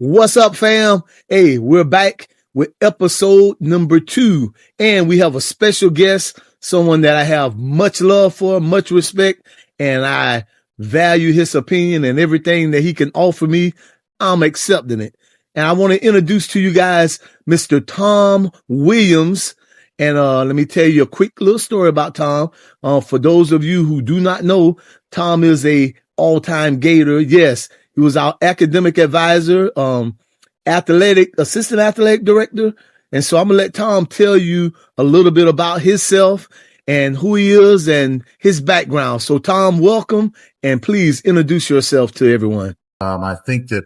What's up, fam? Hey, we're back with episode number 2, and we have a special guest, someone that I have much love for, much respect, and I value his opinion and everything that he can offer me. I'm accepting it. And I want to introduce to you guys Mr. Tom Williams. And let me tell you a quick little story about Tom. For those of you who do not know, Tom is a all-time Gator. Yes, he was our academic advisor, assistant athletic director. And so I'm going to let Tom tell you a little bit about himself and who he is and his background. So Tom, welcome, and please introduce yourself to everyone. I think that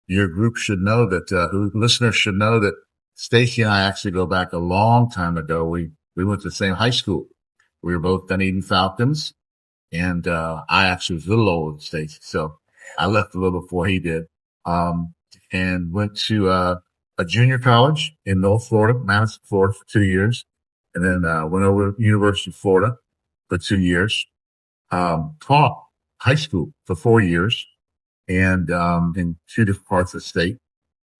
your group should know that, listeners should know that Stacey and I actually go back a long time ago. We went to the same high school. We were both Dunedin Falcons, and I actually was a little older than Stacey, so I left a little before he did. And went to a junior college in North Florida, Madison, Florida, for 2 years, and then went over to University of Florida for 2 years. Taught high school for 4 years, and in 2 different parts of the state.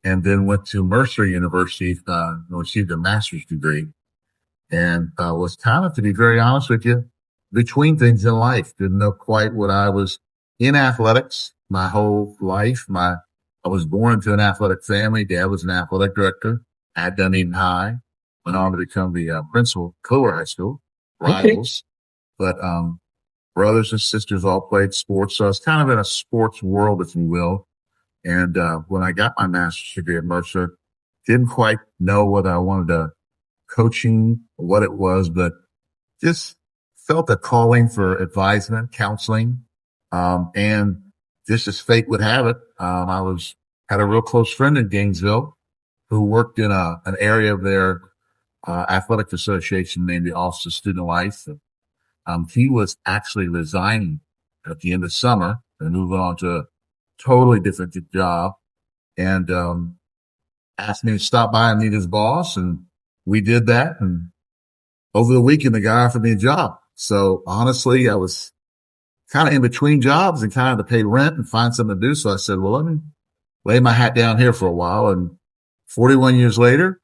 And then went to Mercer University, received a master's degree, and was kind of, to be very honest with you, between things in life. Didn't know quite what I was in athletics my whole life. I was born into an athletic family. Dad was an athletic director at Dunedin High. Went on to become the principal of Clearwater High School, rivals. Okay. But brothers and sisters all played sports, so I was kind of in a sports world, if you will. And when I got my master's degree at Mercer, didn't quite know what I wanted to coaching, what it was, but just felt a calling for advisement, counseling. And just as fate would have it, I had a real close friend in Gainesville who worked in an area of their athletic association named the Office of Student Life. He was actually resigning at the end of summer and moving on to a totally different job, and asked me to stop by and meet his boss, and we did that. And over the weekend, the guy offered me a job. So honestly, I was kind of in between jobs and kind of to pay rent and find something to do. So I said, well, let me lay my hat down here for a while. And 41 years later,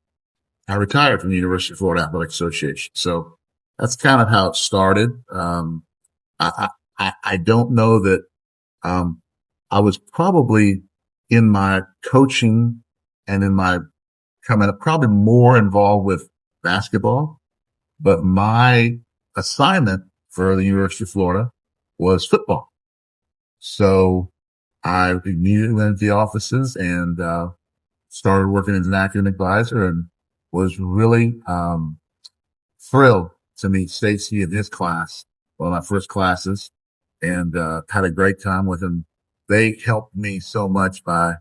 I retired from the University of Florida Athletic Association. So that's kind of how it started. I don't know that, I was probably in my coaching and in my coming up probably more involved with basketball, but my assignment for the University of Florida was football. So I immediately went to the offices and started working as an academic advisor, and was really thrilled to meet Stacey in his class, one of my first classes, and had a great time with him. They helped me so much by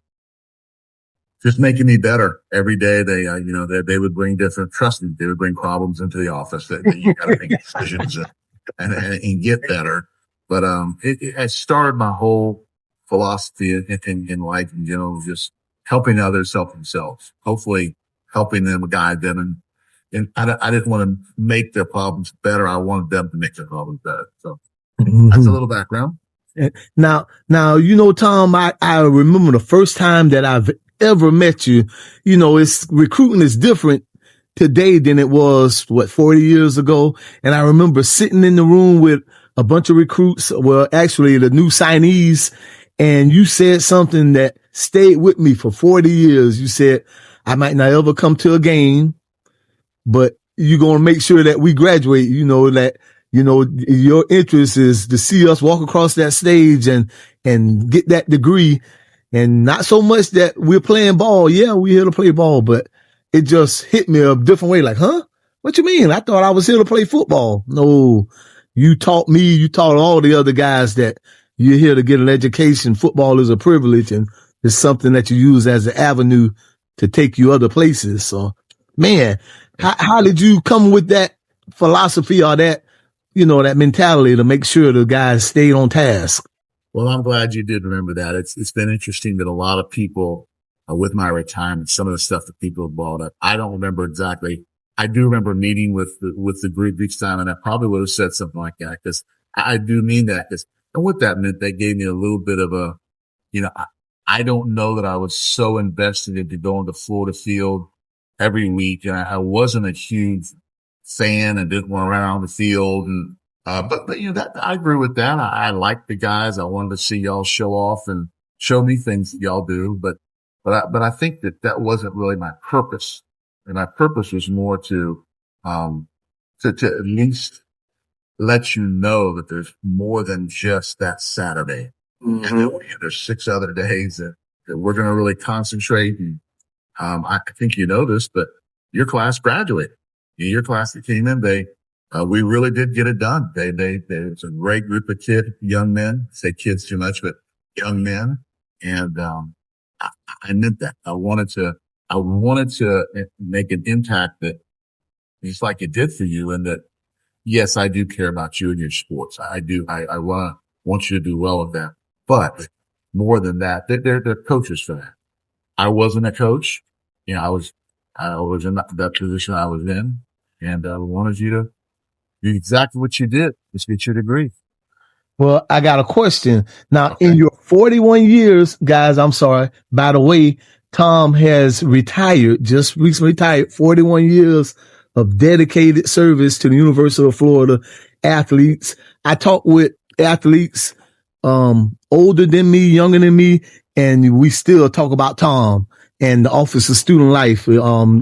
just making me better every day. They would bring trust me, they would bring problems into the office that you got to make decisions and get better. But it started my whole philosophy in life in general, just helping others help themselves, hopefully helping them, guide them. And I didn't want to make their problems better. I wanted them to make their problems better. So that's a little background. Now, Tom, I remember the first time that I've ever met you. Recruiting is different today than it was, 40 years ago. And I remember sitting in the room with a bunch of recruits, well, actually the new signees, and you said something that stayed with me for 40 years. You said, I might not ever come to a game, but you're going to make sure that we graduate, your interest is to see us walk across that stage and get that degree. And not so much that we're playing ball. Yeah, we're here to play ball, but it just hit me a different way. Like, huh? What you mean? I thought I was here to play football. No, you taught me, you taught all the other guys that you're here to get an education. Football is a privilege, and it's something that you use as an avenue to take you other places. So, man, how did you come with that philosophy or that mentality to make sure the guys stayed on task? Well, I'm glad you did remember that. It's been interesting that a lot of people, with my retirement, some of the stuff that people have brought up, I don't remember exactly. I do remember meeting with the group each time, and I probably would have said something like that, because I do mean that. And what that meant, they gave me a little bit of a, I don't know that I was so invested into going to Florida Field every week. And I wasn't a huge fan and didn't want to run around the field. And, but, you know, that I agree with that. I liked the guys. I wanted to see y'all show off and show me things that y'all do. But I think that that wasn't really my purpose. And my purpose was more um, to at least let you know that there's more than just that Saturday. And there's 6 other days that we're going to really concentrate. And I think you know this, but your class graduated. Your class that came in, we really did get it done. It's a great group of young men. Say kids too much, but young men. And I meant that. I wanted to make an impact that just like it did for you, and that yes, I do care about you and your sports. I do. I want you to do well with that. But more than that, they're coaches for that. I wasn't a coach. You know, I was in that position I was in, and I wanted you to do exactly what you did. Just get your degree. Well, I got a question. Now, Okay. in your 41 years, guys, I'm sorry. By the way, Tom has retired, just recently retired, 41 years of dedicated service to the University of Florida athletes. I talk with athletes, older than me, younger than me, and we still talk about Tom and the Office of Student Life,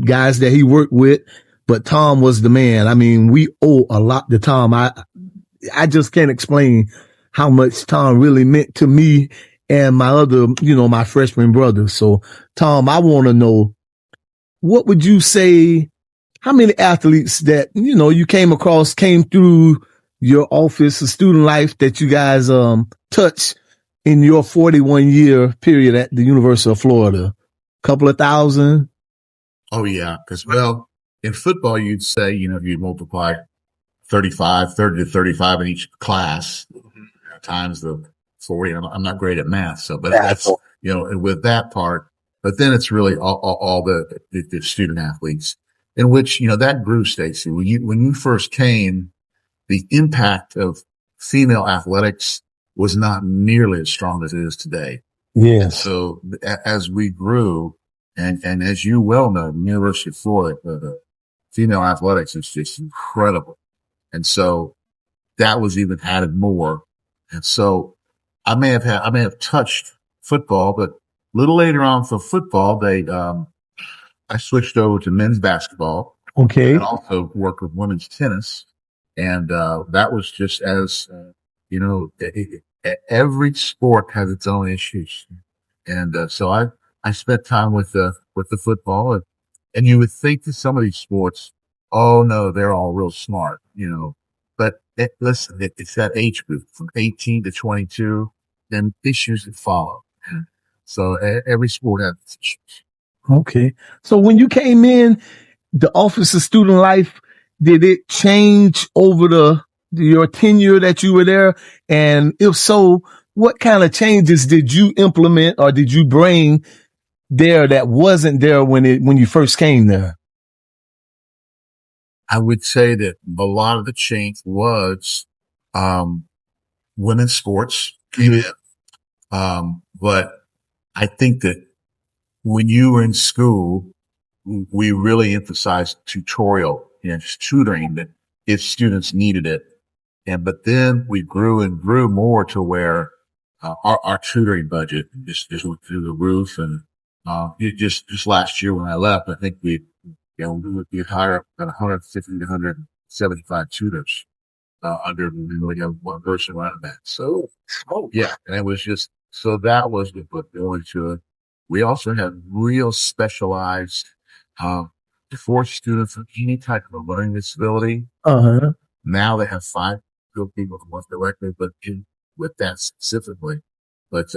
guys that he worked with. But Tom was the man. I mean, we owe a lot to Tom. I just can't explain how much Tom really meant to me and my other, my freshman brothers. So, Tom, I want to know, what would you say, how many athletes that, you came through your Office of Student Life that you guys, touched in your 41-year period at the University of Florida? Couple of thousand? Oh yeah. Cause well, in football, you'd say, you multiply 30 to 35 in each class times the 40. I'm not great at math. So, but that's, and with that part, but then it's really all the student athletes in which, that grew, Stacey. When you first came, the impact of female athletics was not nearly as strong as it is today. Yes. So as we grew, and as you well know, the University of Florida, the female athletics is just incredible. And so that was even added more. And so I may have touched football, but a little later on for football, I switched over to men's basketball. Okay. And also worked with women's tennis. And, that was just as, every sport has its own issues. And, so I spent time with the football, and you would think that some of these sports, oh no, they're all real smart, but listen, it's that age group from 18 to 22, then issues that follow. So every sport has its issues. Okay. So when you came in, the Office of Student Life, did it change over your tenure that you were there? And if so, what kind of changes did you implement or did you bring there that wasn't there when you first came there? I would say that a lot of the change was, women's sports. But I think that when you were in school, we really emphasized tutorial, just tutoring that if students needed it. But then we grew and grew more to where, our tutoring budget just went through the roof. And, just last year when I left, I think we would hire about 150 to 175 tutors, under we only have one person running that. So, yeah. And it was just, so that was the put going to it. We also had real specialized, for students with any type of a learning disability. Uh-huh. Now they have 5 good people who work directly, but with that specifically. But,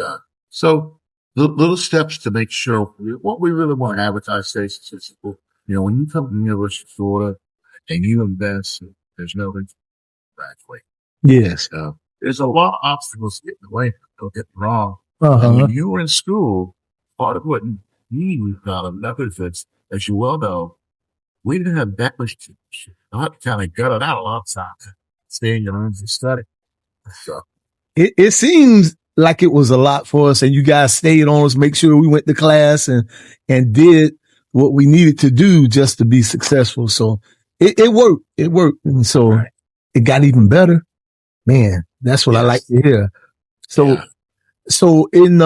so little steps to make sure what we really want to advertise, Stacey, is, when you come to the University of Florida and you invest, there's no reason to graduate. Yes. There's a lot of obstacles to get in the way. Don't get me wrong. Uh-huh. And when you were in school, part of what we found another things, as you well know, we didn't have that much teaching. I kind of gutted out a lot of times. Stay in your rooms and study. So It seems like it was a lot for us, and you guys stayed on us, make sure we went to class and did what we needed to do just to be successful. So it worked. It worked. And so it got even better. Man, that's what I like to hear. So, so in,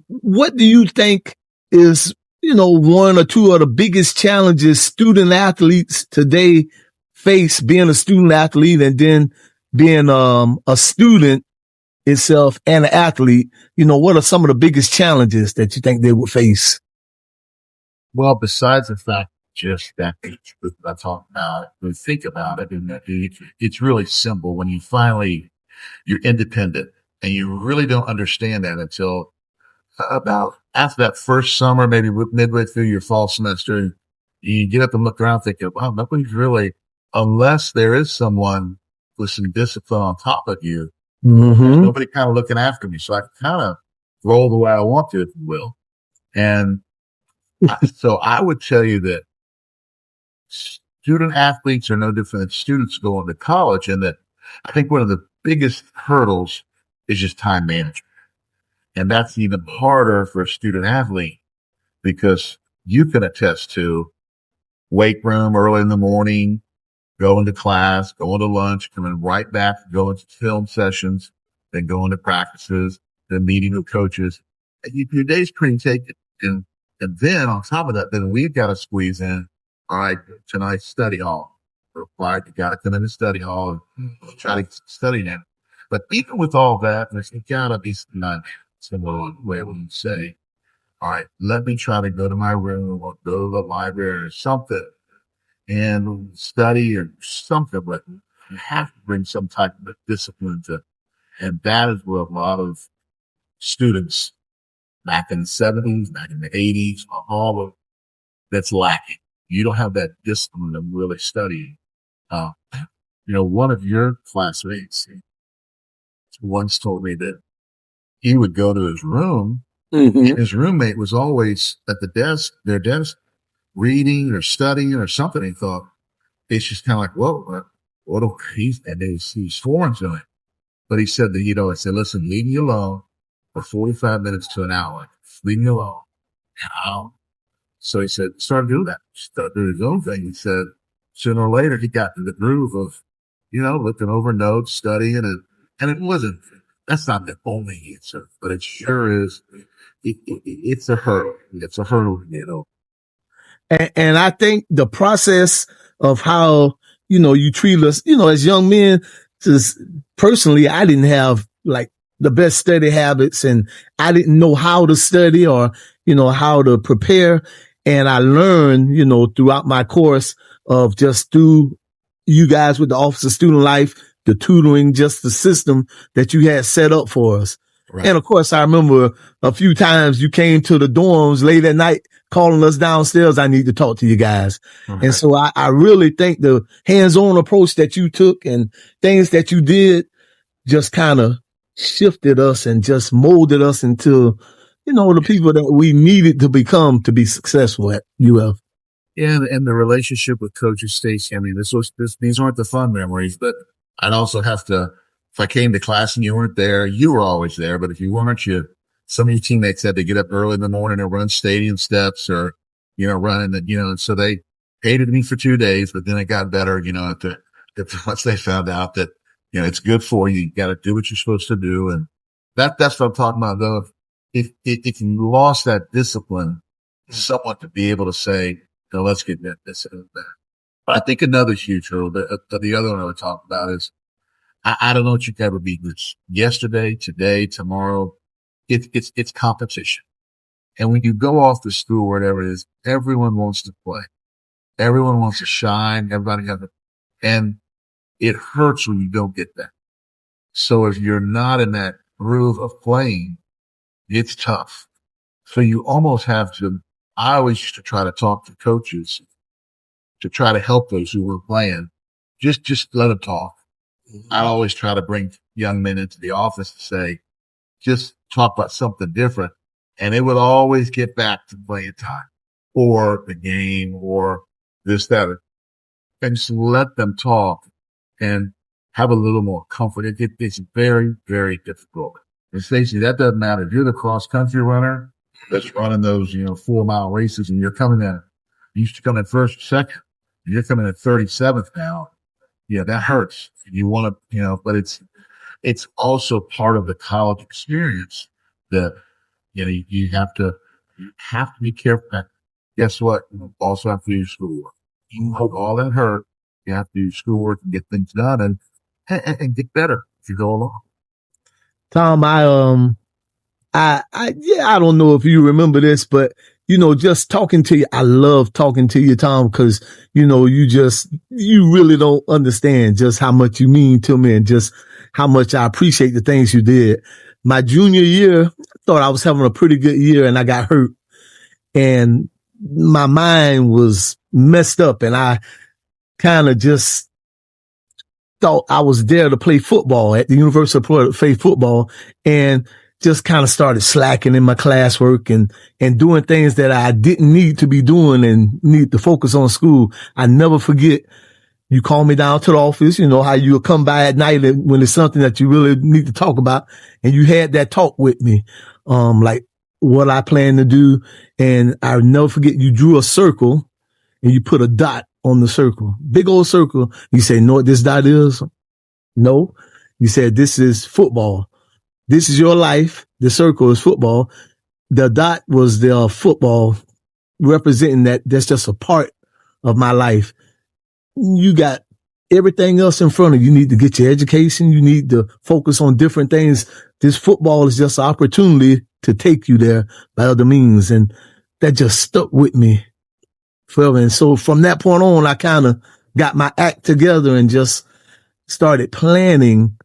what do you think is, one or two of the biggest challenges student athletes today face, being a student athlete and then being, a student itself and an athlete? What are some of the biggest challenges that you think they would face? Well, besides the fact just that I talk about, we think about it, and it's really simple when you're independent, and you really don't understand that until about after that first summer, maybe midway through your fall semester. You get up and look around thinking, wow, nobody's really, unless there is someone with some discipline on top of you, there's nobody kind of looking after me. So I can kind of roll the way I want to, if you will. And so I would tell you that student athletes are no different than students going to college, and that I think one of the biggest hurdles is just time management. And that's even harder for a student athlete, because you can attest to weight room early in the morning, going to class, going to lunch, coming right back, going to film sessions, then going to practices, then meeting with coaches. And your day's pretty taken. And then on top of that, then we've got to squeeze in, all right, tonight's study hall. Required, you got to come in the study hall and try to study that. But even with all that, there's got to be some way we say, all right, let me try to go to my room or go to the library or something and study or something, but you have to bring some type of discipline to, and that is where a lot of students back in the 70s, back in the 80s, all of that's lacking. You don't have that discipline of really studying. One of your classmates once told me that he would go to his room, and his roommate was always at their desk, reading or studying or something. He thought, it's just kind of like, whoa, he's foreign to him. But he said that, I said, listen, leave me alone for 45 minutes to an hour. Leave me alone. So he said, started doing that. Started doing his own thing. He said, sooner or later, he got in the groove of, looking over notes, studying, and it wasn't, that's not the only answer, but it sure is. It's a hurdle. It's a hurdle. And I think the process of how, you treat us, as young men, just personally, I didn't have like the best study habits, and I didn't know how to study or, how to prepare. And I learned, throughout my course of just through you guys with the Office of Student Life, the tutoring, just the system that you had set up for us. Right. And of course, I remember a few times you came to the dorms late at night calling us downstairs. I need to talk to you guys. Right. And so I really think the hands-on approach that you took and things that you did just kind of shifted us and just molded us into, the people that we needed to become to be successful at UF. Yeah, and the relationship with Coaches Stacey. I mean, these aren't the fun memories, but I'd also have to, if I came to class and you weren't there, you were always there. But if you weren't, some of your teammates had to get up early in the morning and run stadium steps or, running and so they hated me for 2 days, but then it got better, once they found out that, it's good for you. You got to do what you're supposed to do. And that's what I'm talking about though. If you lost that discipline, someone to be able to say, let's get this and that. But I think another huge hurdle, the other one I would talk about is, I don't know what you could ever be this yesterday, today, tomorrow. It's competition. And when you go off to school, whatever it is, everyone wants to play. Everyone wants to shine. Everybody has and it hurts when you don't get that. So if you're not in that groove of playing, it's tough. So you almost have to, I always used to try to talk to coaches to try to help those who were playing. Just let them talk. I always try to bring young men into the office to say, just talk about something different. And it would always get back to playing time or the game or this, that, and just let them talk and have a little more comfort. It's very, very difficult. And Stacey, that doesn't matter. If you're the cross country runner that's running those, 4 mile races and you're coming in, you used to come in first, second, and you're coming in 37th now. Yeah, that hurts. You want to, but it's also part of the college experience that, you have to be careful. Guess what? You also have to do schoolwork. You hope all that hurt. You have to do schoolwork and get things done and get better as you go along. Tom, yeah, I don't know if you remember this, but just talking to you, I love talking to you, Tom, because you really don't understand just how much you mean to me and just how much I appreciate the things you did. My junior year, I thought I was having a pretty good year and I got hurt and my mind was messed up and I kind of just thought I was there to play football at the University of Florida, play football, and just kind of started slacking in my classwork and doing things that I didn't need to be doing and need to focus on school. I never forget, you call me down to the office, how you'll come by at night when it's something that you really need to talk about. And you had that talk with me, like what I plan to do. And I'll never forget, you drew a circle and you put a dot on the circle, big old circle. You say, know what this dot is? No. You said, this is football. This is your life. The circle is football. The dot was the football representing that's just a part of my life. You got everything else in front of you. You need to get your education. You need to focus on different things. This football is just an opportunity to take you there by other means. And that just stuck with me forever. And so from that point on, I kind of got my act together and just started planning,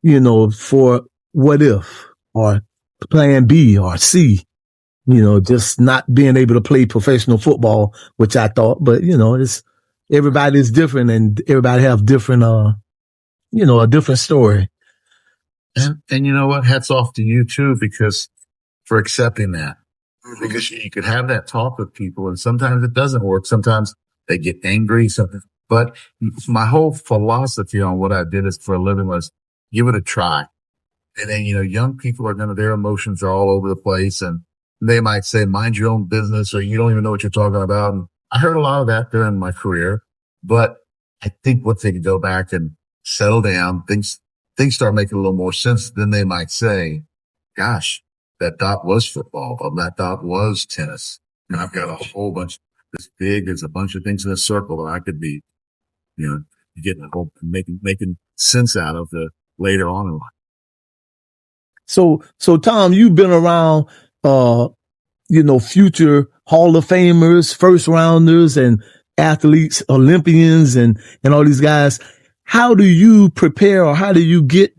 for what if or plan B or C, just not being able to play professional football, which I thought, but everybody's different and everybody have different, a different story. And you know what? Hats off to you too, because for accepting that, because you could have that talk with people and sometimes it doesn't work. Sometimes they get angry, something. But my whole philosophy on what I did is for a living was give it a try. And then, young people are their emotions are all over the place and they might say, mind your own business or you don't even know what you're talking about. And I heard a lot of that during my career, but I think once they can go back and settle down, things start making a little more sense. Then they might say, gosh, that dot was football, or that dot was tennis. And I've got a whole bunch there's a bunch of things in a circle that I could be, getting a whole, making sense out of the later on in life. So Tom, you've been around, future Hall of Famers, first rounders and athletes, Olympians and all these guys. How do you prepare or how do you get,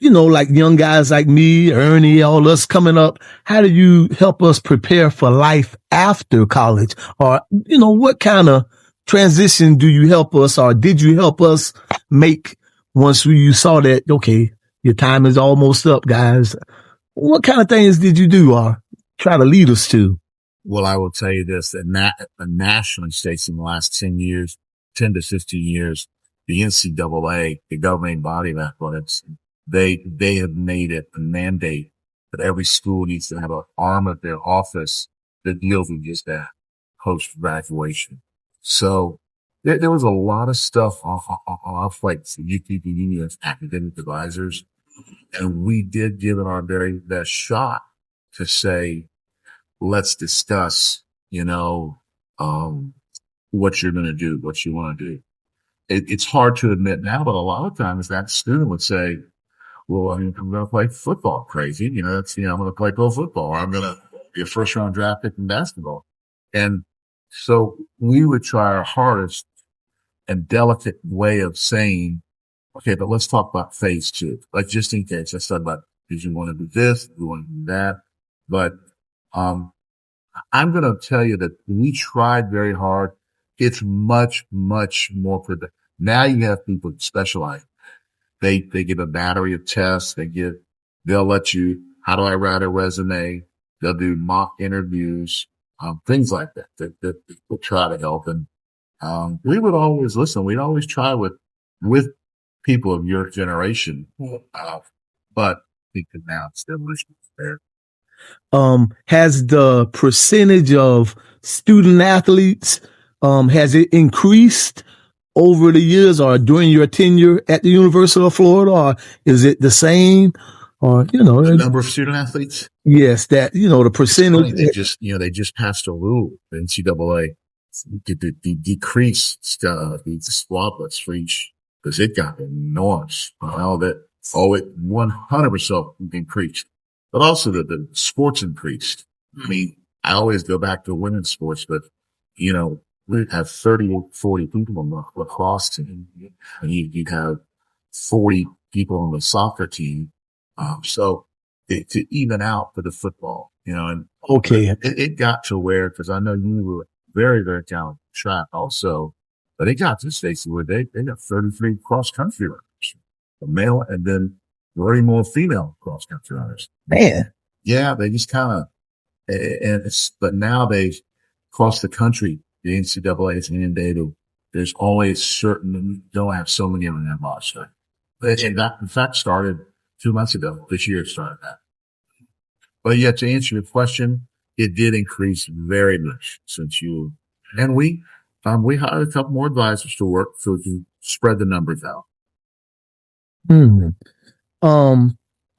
like young guys like me, Ernie, all us coming up? How do you help us prepare for life after college? Or, what kind of transition do you help us or did you help us make once you saw that, okay, your time is almost up, guys? What kind of things did you do or try to lead us to? Well, I will tell you this, that nationally, Stacey, in the last 10 to 15 years, the NCAA, the governing body of athletics, they have made it a mandate that every school needs to have an arm of their office that deals with just that post-graduation. So there was a lot of stuff off our plates, UTP unions, academic advisors, and we did give it our very best shot to say, let's discuss, what you're going to do, what you want to do. It's hard to admit now, but a lot of times that student would say, well, I'm going to play football. Crazy. I'm going to play pro football. Or I'm going to be a first round draft pick in basketball. And so we would try our hardest and delicate way of saying, okay, but let's talk about phase two. Like just in case, let's talk about, did you want to do this? Do you want to do that? But, I'm going to tell you that we tried very hard. It's much, much more productive. Now you have people that specialize. They give a battery of tests. They'll let you, how do I write a resume? They'll do mock interviews, things like that that will try to help. And, we would always listen. We'd always try with people of your generation. But think that now it's the evolution there. Has the percentage of student athletes, has it increased over the years or during your tenure at the University of Florida, or is it the same? Or, the number of student athletes? Yes, that, the percentage. They just passed a rule, the NCAA, to decrease the squad list for each, because it got enormous. It 100% increased. But also the sports increased. I mean, I always go back to women's sports, but, we have 30 or 40 people on the lacrosse team, and you'd have 40 people on the soccer team. So to even out for the football, and okay, it got to where, because I know you were very, very talented track also, but it got to Stacey where they got 33 cross country runners, a male, and then 30 more female cross country runners. Man, yeah, they just kind of, but now they across the country, the NCAA is inundated. There's always certain, you don't have so many of them that much. And that, in fact, started 2 months ago. This year it started that. But yeah, to answer your question, it did increase very much since and we hired a couple more advisors to work so to spread the numbers out.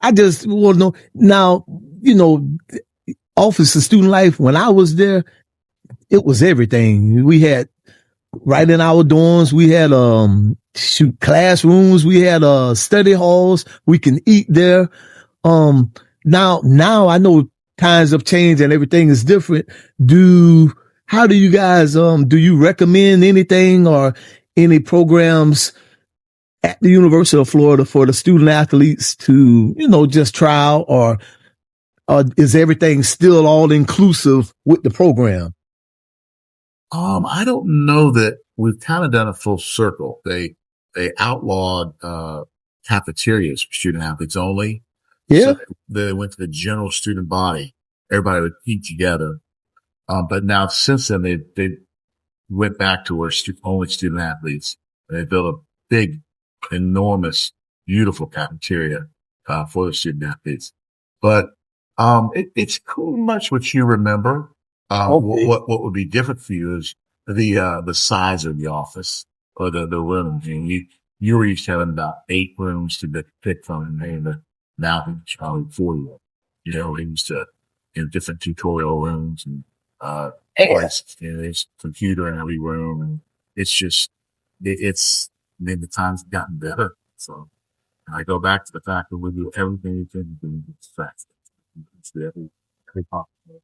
I just want to know now, Office of Student Life, when I was there, it was everything. We had right in our dorms, we had, classrooms, we had, study halls, we can eat there. Now I know times have changed and everything is different. How do you guys, do you recommend anything or any programs at the University of Florida for the student athletes to, just try out, or is everything still all inclusive with the program? I don't know that we've kind of done a full circle. They outlawed, cafeterias for student athletes only. Yeah. So they went to the general student body. Everybody would eat together. But now since then, they went back to where only student athletes. They built a big, enormous, beautiful cafeteria, for the student athletes. But, it's pretty much what you remember. Okay. What would be different for you is the size of the office or the rooms. You were used to having about 8 rooms to pick from, and now it's probably 40. We used to, different tutorial rooms and, there's a computer in every room, and it's just, the times have gotten better. So I go back to the fact that we do everything we can do. It's fast. It's every possible.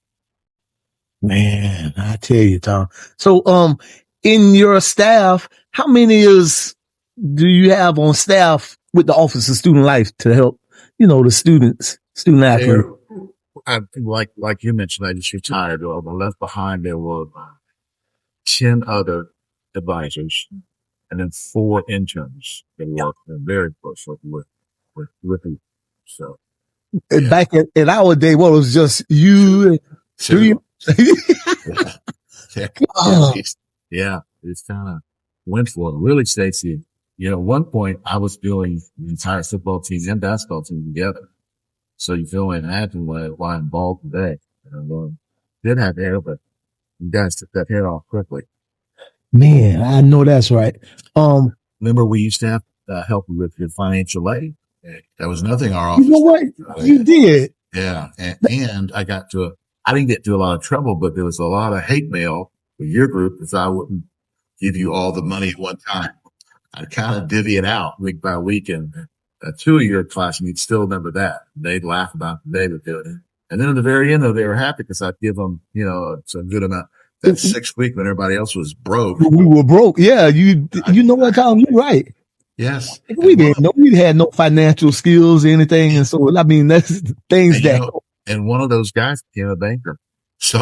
Man, I tell you, Tom. So, in your staff, how many do you have on staff with the Office of Student Life to help, the student athletes? Like you mentioned, I just retired. I left behind, there were 10 other advisors and then 4 interns that worked very closely with me. So yeah. Back in our day, what was just you and 3? Yeah, it's kind of went for it. Really, Stacey, at one point I was doing the entire football team and basketball team together. So you feel and imagine why I'm involved today. Did have hair, but you guys took that hair off quickly. Man, I know that's right. Remember we used to have help with your financial aid. That was nothing our office. You know what? You did. Yeah. And I didn't get into a lot of trouble, but there was a lot of hate mail with your group because I wouldn't give you all the money at one time. I'd kind of divvy it out week by week, and 2 of your classmates still remember that. They'd laugh about it. They would do it. And then at the very end, though, they were happy because I'd give them, a good amount. That 6th week when everybody else was broke. We were broke. Yeah. You know what, Tom? You're right. Yes. We had no financial skills or anything. And so, I mean, that's things and one of those guys became a banker. So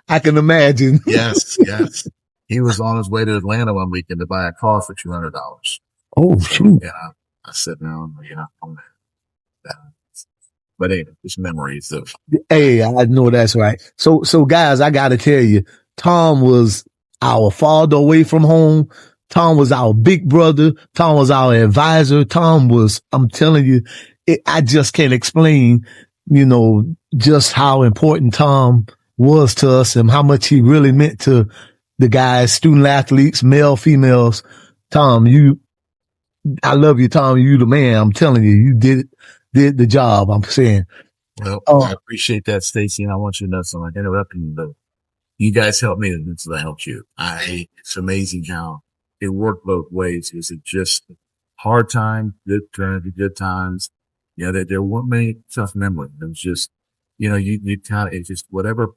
I can imagine. Yes. He was on his way to Atlanta one weekend to buy a car for $200. Oh, shoot. Yeah. I said, no, that. But anyway, it's memories of. Hey, I know that's right. So guys, I got to tell you, Tom was our father away from home. Tom was our big brother. Tom was our advisor. I'm telling you, I just can't explain, just how important Tom was to us and how much he really meant to the guys, student athletes, male, females. Tom, I love you, Tom. You the man. I'm telling you, you did the job. I'm saying. Well, I appreciate that, Stacey, and I want you to know something. I'm interrupting you, but you guys helped me until I helped you. It's amazing how it worked both ways. Is it just hard time, good times? There weren't many tough memories. It was just, you kind of, it's just whatever.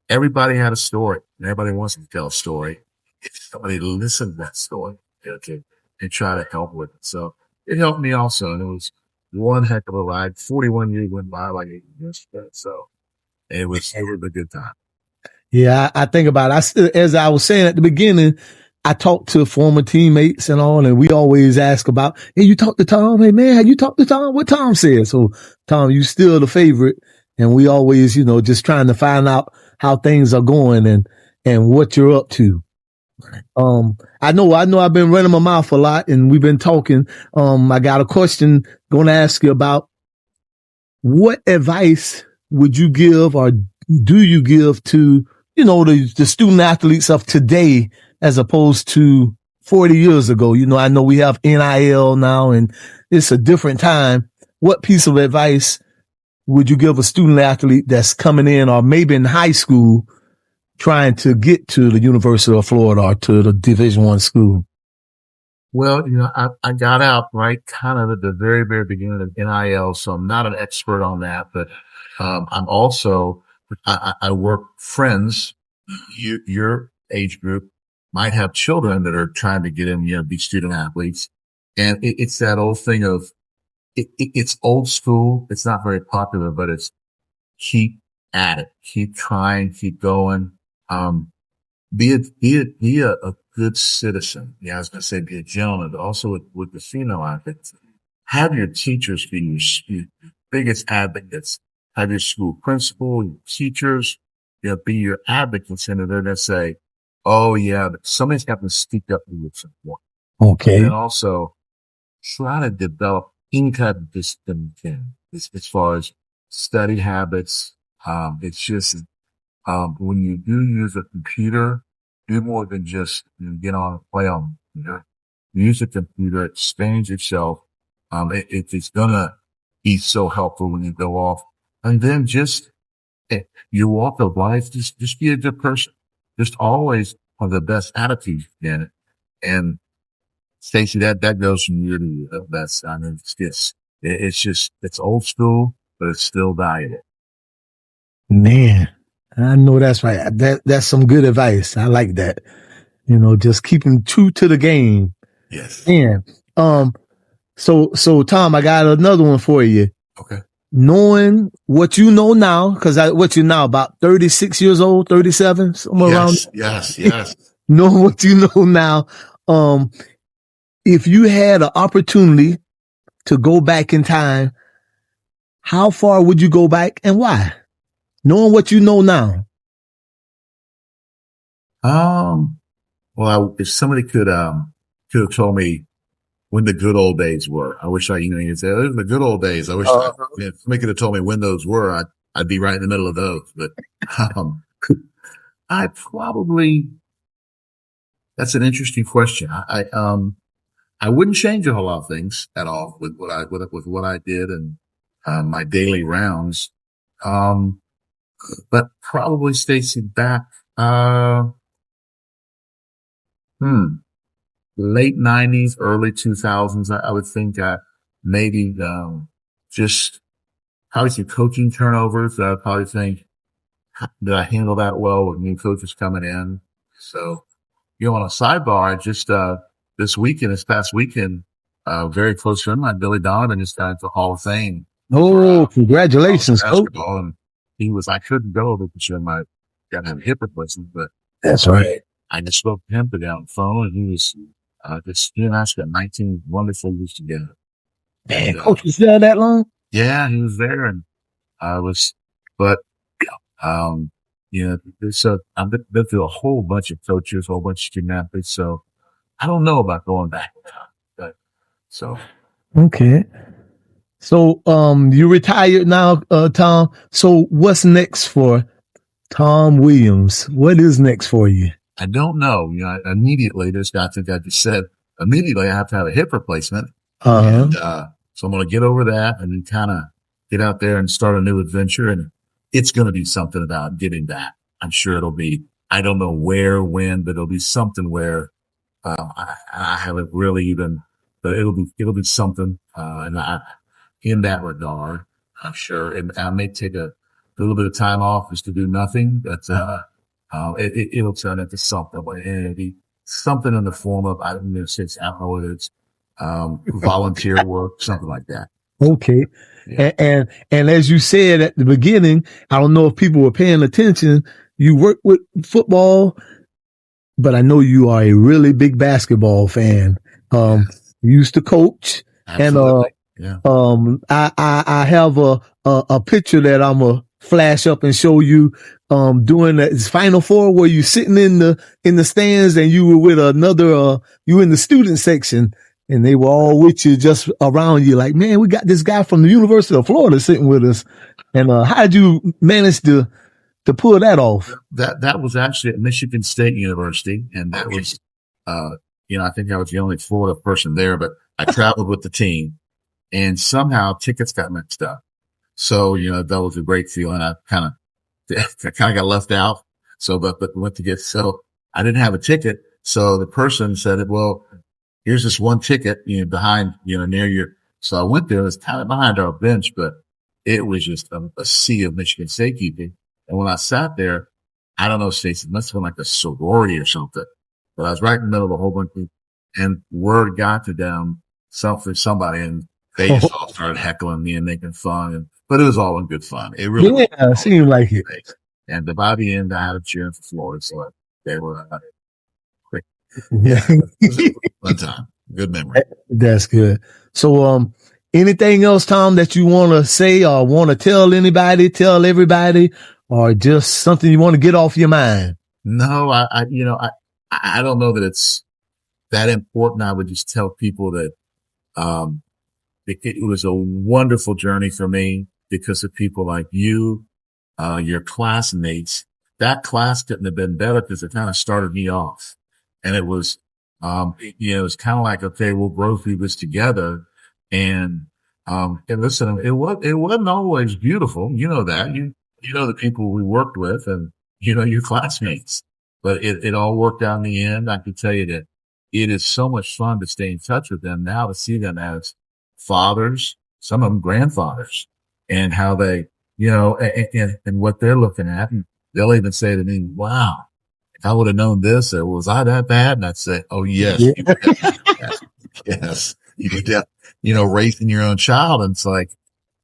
Everybody had a story, and everybody wants to tell a story. If somebody listened to that story, okay, and try to help with it. So it helped me also, and it was one heck of a ride. 41 years went by like 8 years. So it was a good time. Yeah, I think about it. As I was saying at the beginning, I talked to former teammates and all, and we always ask about, hey, you talked to Tom? Hey, man, have you talked to Tom? What Tom said? So, Tom, you still the favorite. And we always, just trying to find out how things are going and what you're up to. I know I've been running my mouth a lot and we've been talking. I got a question going to ask you about what advice would you give or do you give to, the student athletes of today as opposed to 40 years ago? I know we have NIL now and it's a different time. What piece of advice would you give a student athlete that's coming in or maybe in high school trying to get to the University of Florida or to the Division I school? Well, I got out right kind of at the very, very beginning of NIL, so I'm not an expert on that, but I'm also, I work friends, your age group might have children that are trying to get in, be student athletes. And it's that old thing of, it's old school. It's not very popular, but it's keep at it, keep trying, keep going. Be a good citizen. Yeah, I was going to say be a gentleman, but also with the female athletes. Have your teachers be your biggest advocates. Have your school principal, your teachers, be your advocates in there that say, oh yeah, but somebody's got to speak up for you at some point. Okay. And also try to develop any type of discipline you can as far as study habits. It's just, when you do use a computer, do more than just get on and play on. Use a computer, expand yourself. It's gonna be so helpful when you go off. And then just your walk of life, just be a good person. Just always have the best attitude you can. And Stacey, that goes from year to year. It's old school, but it's still valuable. Man, I know that's right. That's some good advice. I like that. Just keeping true to the game. Yes. Man, so Tom, I got another one for you. Okay. Knowing what you know now, because what you now about 36 years old, 37, somewhere around. Yes. Knowing what you know now, if you had an opportunity to go back in time, how far would you go back and why? Knowing what you know now. Well, if somebody could have told me when the good old days were, I wish you'd say, those are the good old days. I wish if somebody could have told me when those were, I'd be right in the middle of those. But, I probably, that's an interesting question. I wouldn't change a whole lot of things at all with what I did and, my daily rounds. But probably Stacey back, late 90s, early 2000s. I would think, maybe, just probably some coaching turnovers. I probably think, did I handle that well with new coaches coming in? So, on a sidebar, just, this past weekend, very close friend of mine, Billy Donovan, just got into the Hall of Fame. Oh, congratulations, Colt. And I couldn't go because I got to have a hip replacement, but that's right. I just spoke to him today on the phone and he was, he and I spent 19 wonderful years together. Man, Coach was there that long? Yeah, he was there and so I've been through a whole bunch of coaches, a whole bunch of student athletes. So I don't know about going back. So Okay. So, you retired now, Tom. So what's next for Tom Williams? What is next for you? I don't know. Immediately, I think I just said, immediately I have to have a hip replacement. And, so I'm going to get over that and then kind of get out there and start a new adventure. And it's going to be something about getting that. I'm sure it'll be, I don't know where, when, but it'll be something where, I haven't really even, but it'll be something, in that regard, I'm sure. And I may take a little bit of time off just to do nothing, but, it'll turn into something. It'll be something in the form of, I don't know whether it's, volunteer work, something like that. Okay. Yeah. And as you said at the beginning, I don't know if people were paying attention. You work with football, but I know you are a really big basketball fan. You used to coach. Absolutely. And, I have a picture that I'm gonna flash up and show you, doing the Final Four where you sitting in the stands and you were with another, you were in the student section and they were all with you just around you. Like, man, we got this guy from the University of Florida sitting with us. And, how did you manage to pull that off? That was actually at Michigan State University. And that was, I think I was the only Florida person there, but I traveled with the team and somehow tickets got mixed up. So, that was a great feeling. I kind of got left out. So, but went to get, so I didn't have a ticket. So the person said, well, here's this one ticket, behind, near your, so I went there. It was kind of behind our bench, but it was just a sea of Michigan State people. And when I sat there, I don't know, Stacey, it must have been like a sorority or something, but I was right in the middle of a whole bunch of people and word got to them, somebody, and they just all started heckling me and making fun. But it was all in good fun. It really seemed like it. And by the end, I had a cheer for Florida, so they were quick. Yeah, fun time, good memory. That's good. So, anything else, Tom, that you want to say or want to tell everybody, or just something you want to get off your mind? No, I don't know that it's that important. I would just tell people that, it was a wonderful journey for me because of people like you, your classmates. That class couldn't have been better because it kind of started me off. And it was, it was kind of like, okay, we'll grow through this together. And listen, it wasn't always beautiful. You know that. You know the people we worked with and, your classmates. But it all worked out in the end. I can tell you that it is so much fun to stay in touch with them now, to see them as fathers, some of them grandfathers, and how they, and what they're looking at. And they'll even say to me, wow, if I would have known this, or was I that bad? And I'd say, oh, yes. Yeah. Yes. You could, raising your own child. And it's like,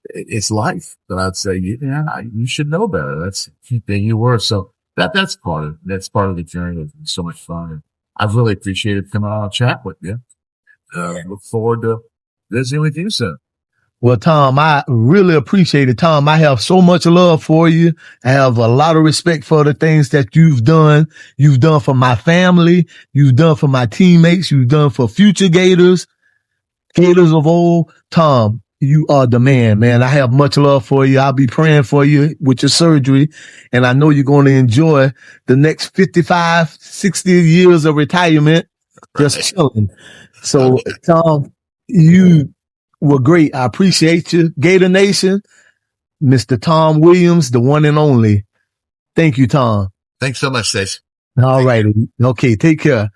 it's life. But I'd say, you should know better. That's the thing you were. So that's part of the journey. It's so much fun. And I've really appreciated coming on and chat with you. Look forward to visiting with you soon. Well, Tom, I really appreciate it. Tom, I have so much love for you. I have a lot of respect for the things that you've done. You've done for my family. You've done for my teammates. You've done for future Gators of old. Tom, you are the man. I have much love for you. I'll be praying for you with your surgery. And I know you're going to enjoy the next 55, 60 years of retirement just chilling. So, Tom, you were great. I appreciate you. Gator Nation, Mr. Tom Williams, the one and only. Thank you, Tom. Thanks so much, Stacey. All right. Okay. Take care.